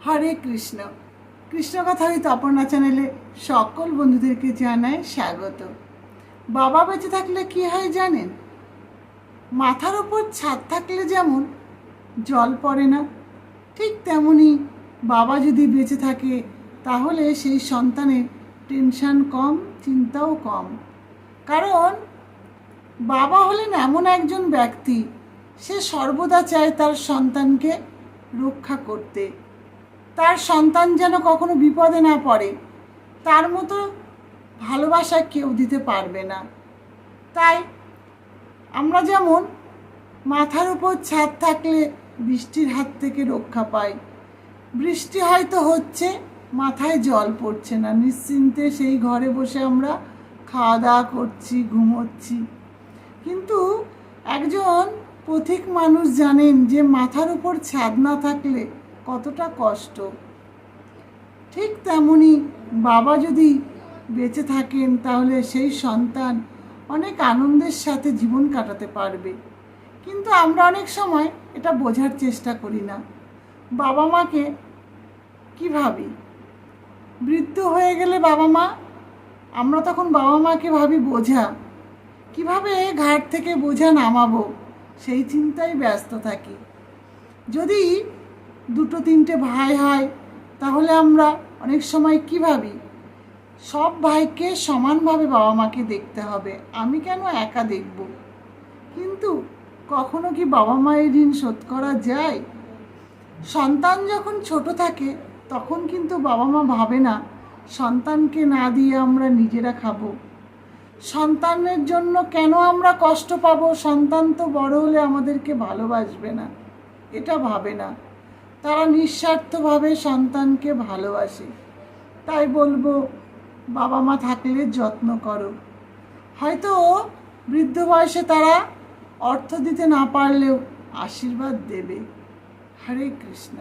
হরে কৃষ্ণ। কৃষ্ণ কথা ওই তপনা চ্যানেলে সকল বন্ধুদেরকে জানাই স্বাগত। বাবা বেঁচে থাকলে কি হয় জানেন? মাথার ওপর ছাদ থাকলে যেমন জল পড়ে না, ঠিক তেমনি বাবা যদি বেঁচে থাকে তাহলে সেই সন্তানের টেনশন কম, চিন্তাও কম। কারণ বাবা হলেন এমন একজন ব্যক্তি, সে সর্বদা চায় তার সন্তানকে রক্ষা করতে, তার সন্তান যেন কখনো বিপদে না পড়ে। তার মতো ভালোবাসা কেউ দিতে পারবে না। তাই আমরা যেমন মাথার উপর ছাদ থাকলে বৃষ্টির হাত থেকে রক্ষা পাই, বৃষ্টি হয়তো হচ্ছে, মাথায় জল পড়ছে না, নিশ্চিন্তে সেই ঘরে বসে আমরা খাওয়া দাওয়া করছি, ঘুমোচ্ছি। কিন্তু একজন পথিক মানুষ জানেন যে মাথার উপর ছাদ না থাকলে কতটা কষ্ট। ঠিক তেমনি বাবা যদি বেঁচে থাকেন তাহলে সেই সন্তান অনেক আনন্দের সাথে জীবন কাটাতে পারবে। কিন্তু আমরা অনেক সময় এটা বোঝার চেষ্টা করি না। বাবা মাকে কী ভাবি, বৃদ্ধ হয়ে গেলে বাবা মা, আমরা তখন বাবা মাকে ভাবি বোঝা, কিভাবে ঘাট থেকে বোঝা নামাবো সেই চিন্তায় ব্যস্ত থাকি। যদি দুটো তিনটে ভাই হয় তাহলে আমরা অনেক সময় কী ভাবি, সব ভাইকে সমানভাবে বাবা মাকে দেখতে হবে, আমি কেন একা দেখব। কিন্তু কখনো কি বাবা মায়ের ঋণ শোধ করা যায়? সন্তান যখন ছোট থাকে তখন কিন্তু বাবা মা ভাবে না সন্তানকে না দিয়ে আমরা নিজেরা খাবো, সন্তানের জন্য কেন আমরা কষ্ট পাবো, সন্তান তো বড় হলে আমাদেরকে ভালোবাসবে না, এটা ভাবে না। তারা নিঃস্বার্থভাবে সন্তানকে ভালোবাসে। তাই বলবো, বাবা মা থাকলে যত্ন করো। হয়তো বৃদ্ধ বয়সে তারা অর্থ দিতে না পারলেও আশীর্বাদ দেবে। হরে কৃষ্ণ।